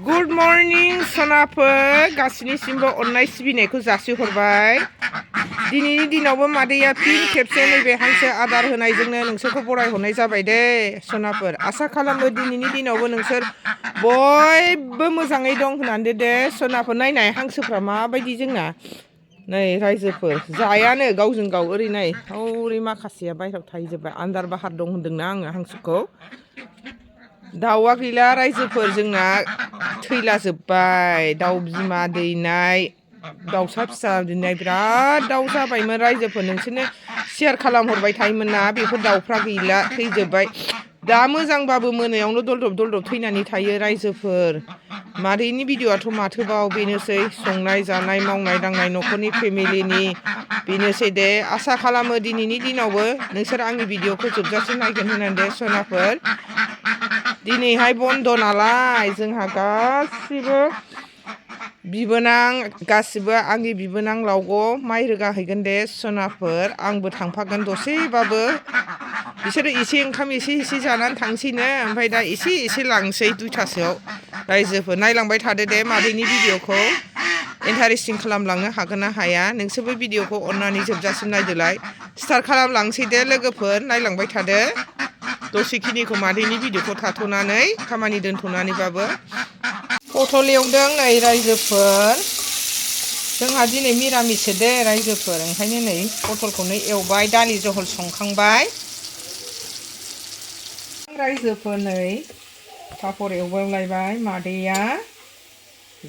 Good morning, sonaफोर गासिनिसिमबो अननाय सिबिनायखौ जासिहरबाय। दिनैनि दिनावबो मादैया फिन खेबसे नैबे हांसो आदार होनायजोंनो नोंसोरखौ बरायहरनाय जाबाय दे सोनाफोर। आसा खालामो दिनैनि दिनावबो नोंसोर बयबो मोजाङै दं होननानै दे सोनाफोर। नायनाय हांसोफ्रा माबायदि जोंना नै रायजोफोर जायानो गावजों गाव ओरै नाय हौरै माखासेया बायह्रायाव थाहैजोब्बाय। आन्दार बाहार दं होन्दोंना आङो हांसोखौ। दाउआ गैला रायजोफोर जोंना थैलाजोब्बाय। दाउ बिमा दैनाय दाउसा फिसा दैनाय बिराद दाउ जाबायमोन रायजोफोर। नोंसोरनो शेयार खालामहरबाय थायोमोन ना, बेफोर दाउफ्रा गैला थैजोब्बाय। दा मोजांबाबो मोनायावनो दलदब थैनानै थायो रायजोफोर। मादैनि भिडिअ'आथ' माथोबाव बेनोसै संनाय जानाय मावनाय दांनाय न'खरनि फेमिलिनि बेनोसै दे। आसा खालामो दिनैनि दिनावबो नोंसोर आंनि भिडिअ'खौ जोबजासिम नायगोन होननानै दे सोनाफोर। दिनैहाय बन्द' नालाय जोंहा गासिबो बिबोनां गासिबो आंनि बिबोनां लावग' माइ रोगाहैगोन दे सोनाफोर। आंबो थांफागोन दसेबाबो। बिसोरो एसे ओंखाम एसे जानानै थांसैनो, ओमफ्राय दा एसे लांसै 2टासोआव। रायजोफोर नायलांबाय थादो दे मादैनि भिडिअ'खौ। इन्टारेस्टिं खालामलांनो हागोन ना हाया नोंसोरबो भिडिअ'खौ अननानै जोबजासिम नायदोलाय। स्टार्ट खालामलांसै दे लोगोफोर, नायलांबाय थादो दसेखिनिखौ मादैनि भिडिअ'खौ थाथ'नानै खामानि दोनथ'नानैबाबो। पटल एवदों नै रायजोफोर। जोंहा दिनै मिरामिससो दे रायजोफोर, ओंखायनो नै पटलखौनो एवबाय, दालि जहल संखांबाय रायजोफोर। नै पापर एवबावलायबाय मादैया।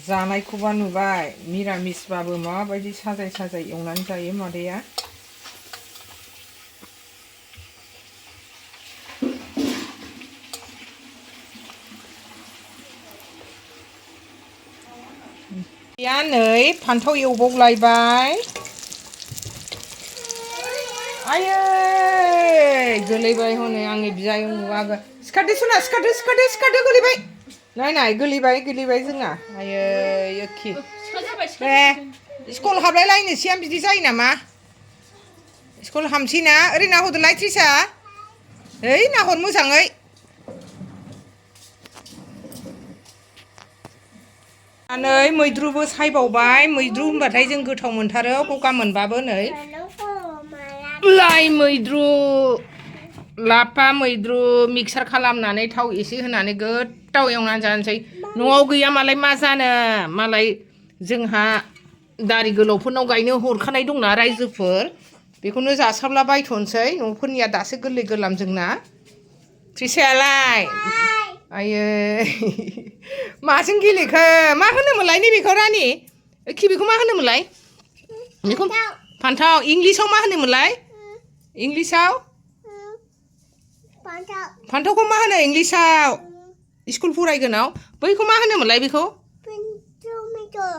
जानायखौबा नुबाय मिरामिसबाबो माबायदि साजाय एवनानै जायो मादैया। नै फान्थाव एवबावलायबाय। आयै गोलैबाय हनै आंनि बियायं नुवाबो। सिखारदो सना सिखारदो गोलैबाय। नाय गोलैबाय जोंना। आयै योखि दे स्कुल हाबलायलायनोसै आं, बिदि जायो नामा? स्कुल हाबसै ना। ओरै नाहरदोलाय ट्रिसा, ओइ नाहर मोजाङै। नै मैद्रुबो सायबावबाय। मैद्रु होनबाथाय जों गोथाव मोनथारो गगा मोनबाबो। नै लाइ मैद्रु लाफा मैद्रु मिक्सार खालामनानै थाव एसे होनानै गोथाव एवनानै जानोसै। न'आव गैया मालाय मा जानो, मालाय जोंहा दारि गोलावफोरनाव गायनो हरखानाय दंना रायजोफोर, बेखौनो जासाबला बायथ'नोसै। न'फोरनिया दासो गोरलै गोरलाम जोंना। ट्रिसायालाय आयै माजों गेलेखो? मा होनोमोनलाय नैबेखौ रानि? बेखौ मा होनोमोनलाय? बेखौ फान्थाव। इंलिसाव मा होनोमोनलाय? इंलिसाव फान्थावखौ मा होनो इंलिसाव? स्कुल फरायगोनाव बैखौ मा होनोमोनलाय? बेखौ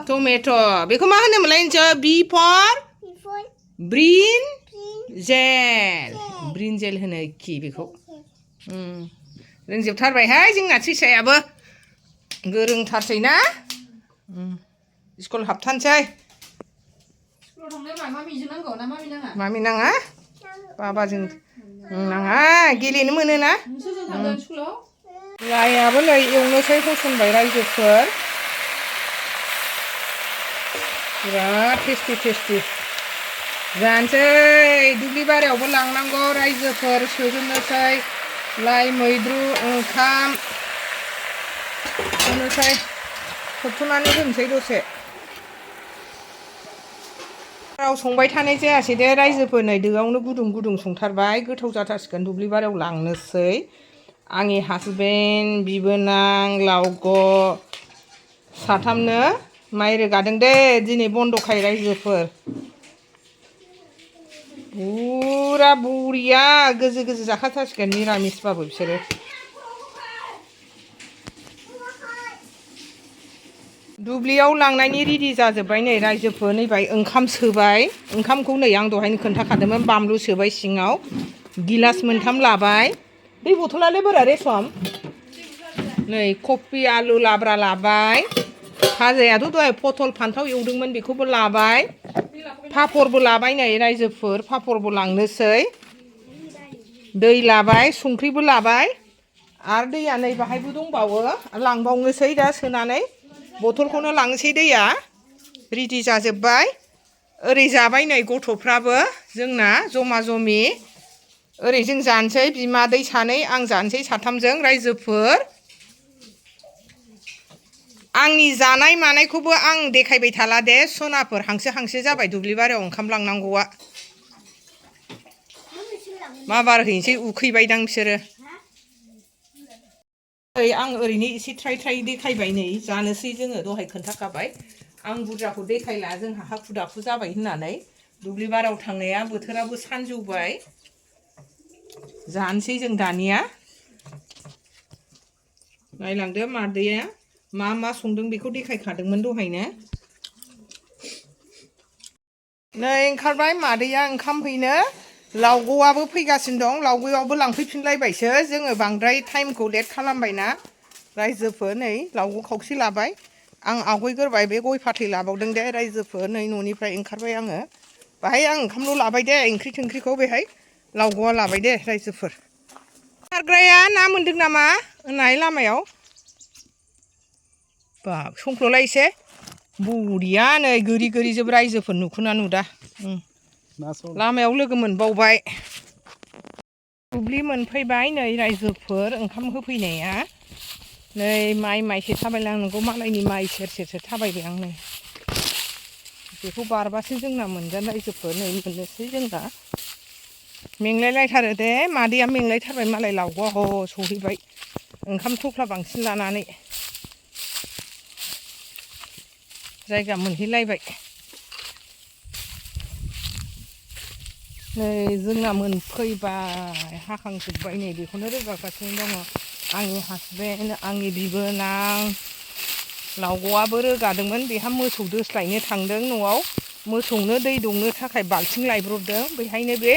टमेट'। बेखौ मा होनोमोनलाय? बि फर ब्रिनजेल होनो खि बेखौ। रोंजोबथारबायहाय जोंना ट्रिसायाबो, गोरोंथारसै ना। स्कुल हाबथारसै। मामि नाङा बाबाजों नाङा, गेलेनो मोनोना। लाइआबो नै एवनोसै होसनबाय रायजोफोर। बिराद टेस्टि जानोसै। दुब्लि बारियावबो लांनांगौ रायजोफोर, सोजोबनोसै लाइ मैद्रु ओंखाम होनोसै। खोबथ'नानै दोनसै दसे। संबाय थानाय जायासै दे रायजोफोर। नै दोआवनो गुदुं संथारबाय, गोथाव जाथारसिगोन। दुब्लि बारियाव लांनोसै। आंनि हासबेन्ड बिबोनां लावग' साथामनो माइ रोगादों दे दिनै बन्द'खाय रायजोफोर। फुरा बरिया गोजो जाखाथारसिगोन निरामिसबाबो बिसोरो। दुब्लियाव लांनायनि रेडि जाजोब्बाय नै रायजोफोर। नैबाय ओंखाम सोबाय। ओंखामखौ नै आं दहायनो खोन्थाखादोंमोन, बानलु सोबाय सिङाव। गिलास मोनथाम लाबाय। दै बथलालाय बोरा रेसम? नै कफि आलु लाब्रा लाबाय। भाजायाथ' दहाय पटल फान्थाव एवदोंमोन बेखौबो लाबाय। पापरबो लाबाय नै रायजोफोर, पापरबो लांनोसै। दै लाबाय, संख्रिबो लाबाय। आरो दैया नै बाहायबो दंबावो लांबावनोसै दा सोनानै बथलखौनो लांनोसै दैया रेडि जाजोब्बाय ओरै जाबाय नै गथ'फ्राबो जोंना जमा जमि ओरै जों जानोसै बिमादै सानै आं जानोसै साथामजों रायजोफोर आंनि जानाय मानायखौबो आं देखायबाय थाला दे सनाफोर हांसो जाबाय दुब्लिबारियाव ओंखाम लांनांगौआ मा बार हैनोसै उखैबायदां बिसोरो आं ओरैनो एसे ट्राय देखायबाय नै जानोसै जोङो दहाय खोन्थाखाबाय आं बुरजाखौ देखायला जोंहा हाखु दाखु जाबाय होननानै दुब्लिबारियाव थांनाया बोथोराबो सानजौबाय जानोसै जों दानिया नायलांदो मादैया मा संदों बेखौ देखायखादोंमोन दहायनो नै ओंखारबाय मादैया ओंखाम हैनो लावग'आबो फैगासिनो दं लावग'आवबो लांफैफिनलायबायसो जोङो बांद्राय टाइमखौ लेट खालामबायना रायजोफोर नै लावग' खावसे लाबाय आं आवगायग्रोबाय बे गय फाथै लाबावदों दे रायजोफोर नै न'निफ्राय ओंखारबाय आङो बाहाय आं ओंखामल' लाबाय दे ओंख्रि थोंख्रिखौ बेहाय लावग'आ लाबाय दे रायजोफोर खारग्राया ना मोन्दों नामा होननाय लामायाव बाब संख्ल'लाय एसे बुरिया नै गोरि जोब रायजोफोर नुखुना नुदा लामायाव लोगो मोनबावबाय दुब्लि मोनफैबाय नै रायजोफोर ओंखाम होफैनाया नै माइसे थाबायलांनांगौ मालायनि माइ सेर थाबायबाय आं नै बेखौ बारबासो जोंना मोनगोन रायजोफोर नै मोननोसै जोंना मेंलायलायथारो दे मादैया मेंलायथारबाय मालाय लावग'आ ह सहैबाय ओंखाम थफ्ला बांसिन लानानै जायगा मोनहैलायबाय नै जोंना मोनफैबाय हाखांजोब्बाय नै बेखौनो रोगागासिनो दङ आंनि हासबेन्ड आंनि बिबोनां लावग'आबो रोगादोंमोन बेहा मोसौ दोस्लायनो थांदों न'आव मोसौनो दै दौनो थाखाय बाल्थिं लायब्रबदों बेहायनो बे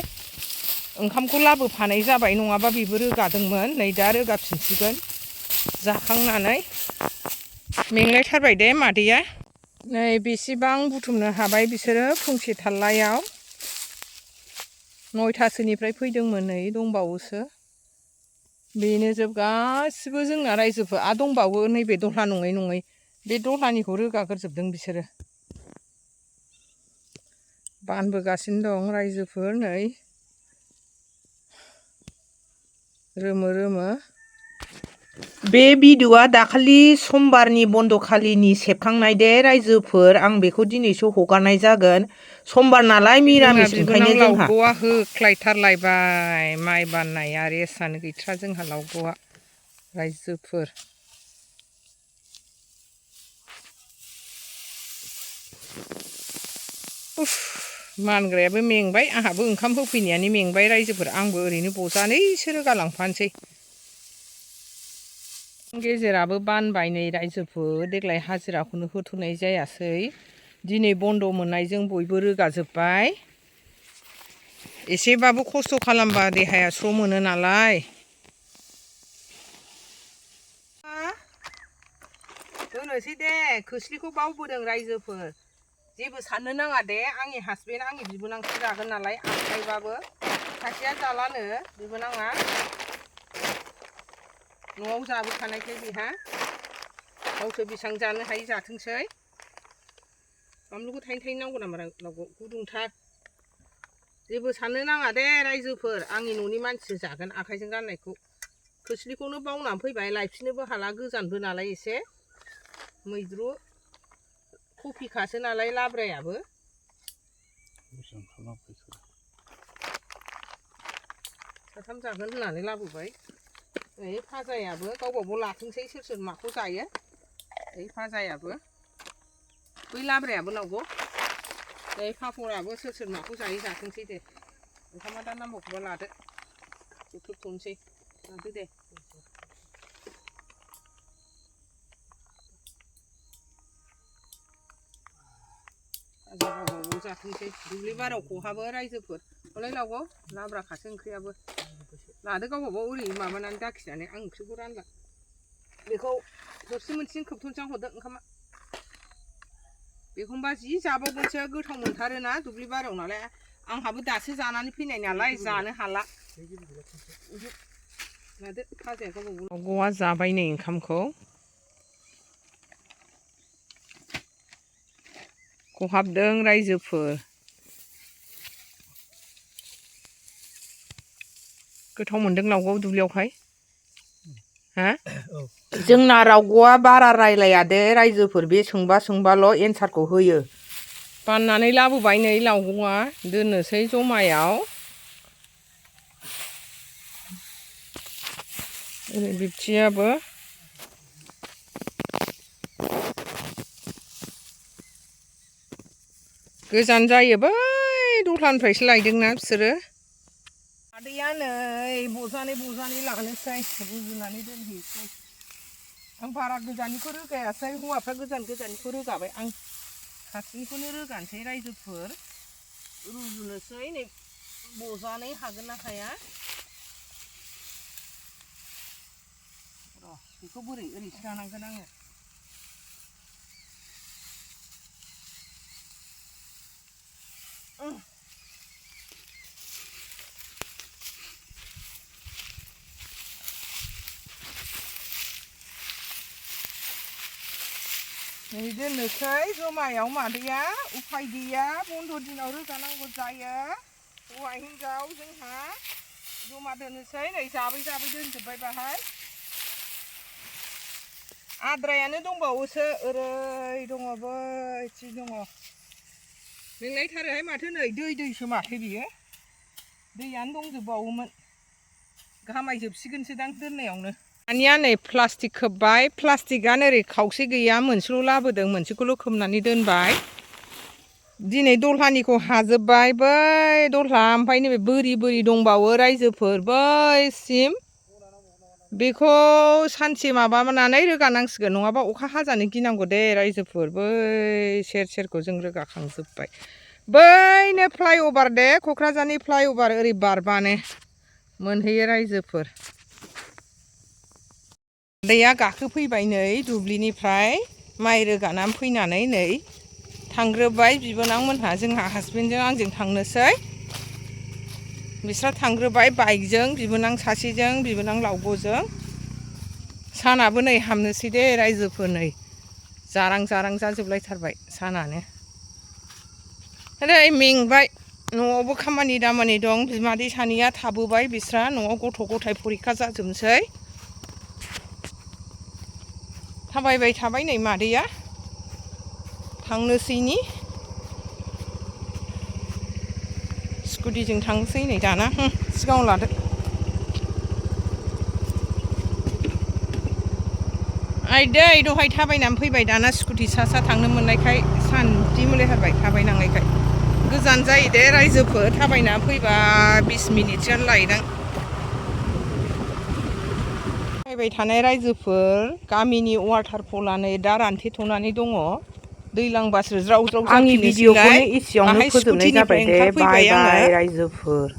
ओंखामखौ लाबोफानाय जाबाय नङाबा बेबो रोगादोंमोन नै दा रोगाफिनसिगोन जाखांनानै मेंलायथारबाय दे मादैया नै बेसेबां बुथुमनो हाबाय बिसोरो फंसे थाल्लायाव 9थासोनिफ्राय फैदोंमोन नै दंबावोसो बेनो जोब गासिबो जोंना रायजोफोर दंबावो नैबे दहला नङै बे दहलानिखौ रोगाग्रोजोबदों बिसोरो बानबोगासिनो दं रायजोफोर नै रोमो बे भिडिअ'आ दाखालि समबारनि बन्दखालिनि सेबखांनाय दे रायजोफोर आं बेखौ दिनैसो हगारनाय जागोन समबार नालाय मिरामिस ओंखायनो जोंहा लावग'आ होख्लायथारलायबाय माइ बाननाया रेसानो गैथ्रा जोंहा लावग'आ रायजोफोर मानग्रायाबो मेंबाय आंहाबो ओंखाम होफैनायानो मेंबाय रायजोफोर आंबो ओरैनो बजानैसो रोगालांफानोसै गेजेराबो बानबाय नै रायजोफोर देग्लाय हाजिराखौनो होथ'नाय जायासै दिनै बन्द' मोननायजों बयबो रोगाजोब्बाय एसेबाबो खस्थ' खालामबा देहाया स्र' मोनो नालाय होनोसै दे खोस्लिखौ बावबोदों रायजोफोर जेबो साननो नाङा दे आंनि हासबेन्ड आंनि बिबोनांसो जागोन नालाय आखायबाबो सासेया जालानो बिबोनाङा न'आव जाबोखानायखाय बेहा गावसो बेसेबां जानो हायो जाथोंसै बानलुखौ थाइनै नांगौ नामा लावगौ गुदुंथार जेबो साननो नाङा दे रायजोफोर आंनि न'नि मानसि जागोन आखाइजों गाननायखौ खोस्लिखौनो बावनानै फैबाय लायफिननोबो हाला गोजानबो नालाय एसे मैद्रु कफिखासो नालाय लाब्रायाबो साथाम जागोन होननानै लाबोबाय ओइ फाजायाबो गावबागाव लाथोंसै सोर माखौ जायो ओइ फाजायाबो बै लाब्रायाबो लावगौ ओइ पापराबो सोर माखौ जायो जाथोंसै दे ओंखामा दा नांबावगौबा लादो बोथोरथ'नोसै लादो दे गावबागाव जाथोंसै दुब्लि बारियाव खहाबो रायजोफोर हलाय लावगौ लाब्राखासो ओंख्रियाबो लादो गावबागाव ओरै माबानानै दाखिनानै आं ओंख्रिखौ रानला बेखौ थोरसि मोनसेजों खोबथ'नोसै आं हरदो ओंखामा बेखौनोबा जि जाबावगोनसो गोथाव मोनथारोना दुब्लि बारियाव नालाय आंहाबो दासो जानानै फैनाय नालाय जानो हाला गवा जाबाय नै ओंखामखौ खहाबदों रायजोफोर गोथाव मोनदों लावगाव दुब्लियावहाय हा जोंना रावग'आ बारा रायलाया दे रायजोफोर बे सोंबाल' एन्सारखौ होयो बाननानै लाबोबाय नै लावग'आ दोननोसै जमायाव ओरै बिबथियाबो गोजान जायो बै दस्रानिफ्रायसो लायदोंना बिसोरो आदैया नै बजानै लानोसै रुजुनानै दोनहैसै आं बारा गोजाननिखौ रोगायासै हौवाफ्रा गोजाननिखौ रोगाबाय आं खाथिनिखौनो रोगानोसै रायजोफोर रुजुनोसै नै बजानै हागोन ना हाया र' बेखौ बोरै ओरैसो लानांगोन आङो नै दोननोसै जमायाव मादैया उफाय गैया बन्द' दिनाव रोगानांगौ जायो हौवा हिन्जाव जोंहा जमा दोननोसै नै जाबै दोनजोब्बाय बाहाय आद्रायानो दंबावोसो ओरै दङ बैथिं दङ लिंलायथारोहाय माथो नै दैसो माथो बियो दैयानो दंजोबबावोमोन गामायजोबसिगोनसोदां दोननायावनो दानिया नै प्लास्टिक खोबबाय प्लास्टिकआनो ओरै खावसे गैया मोनसेल' लाबोदों मोनसेखौल' खोबनानै दोनबाय दिनै दलहानिखौ हाजोबबाय बै दलहा ओमफ्राय नैबे बोरि दंबावो रायजोफोर बैसिम बेखौ सानसे माबानानै रोगानांसिगोन नङाबा अखा हाजानो गिनांगौ दे रायजोफोर बै सेरखौ जों रोगाखांजोबबाय बैनो फ्लाइअभार दे क'क्राझारनि फ्लाइअभार ओरै बारबानो मोनहैयो रायजोफोर आदैया गाखोफैबाय नै दुब्लिनिफ्राय माइ रोगानानै फैनानै नै थांग्रोबाय बिबोनांमोनहा जोंहा हासबेन्डजों आंजों थांनोसै बिस्रा थांग्रोबाय बाइकजों बिबोनां सासेजों बिबोनां लावग'जों सानाबो नै हामनोसै दे रायजोफोर नै जारां जाजोबलायथारबाय सानानो ओरै मेंबाय न'आवबो खामानि दामानि दं बिमादै सानैया थाबोबाय बिस्रा न'आव गथ' गथाय फरिखा जाजोबनोसै थाबायबाय थाबाय नै मादैया थांनोसैनि स्कुटिजों थांसै नै दाना सिगाङाव लादो आइदै दहाय थाबायनानै फैबाय दाना स्कुटि सा थांनो मोननायखाय सान्थि मोनलायथारबाय थाबायनांनायखाय गोजान जायो दे रायजोफोर थाबायना फैबा 20 मिनिटसोआनो लायोदां फैबाय थानाय रायजोफोर गामिनि वाटारफला नै दा रानथेथ'नानै दङ दैलांबासो ज्राव जाफिनोसैलाय आंनि भिडिअखौनो एसेयावनो फोजोबनाय जाबाय दे बाय बाय रायजोफोर।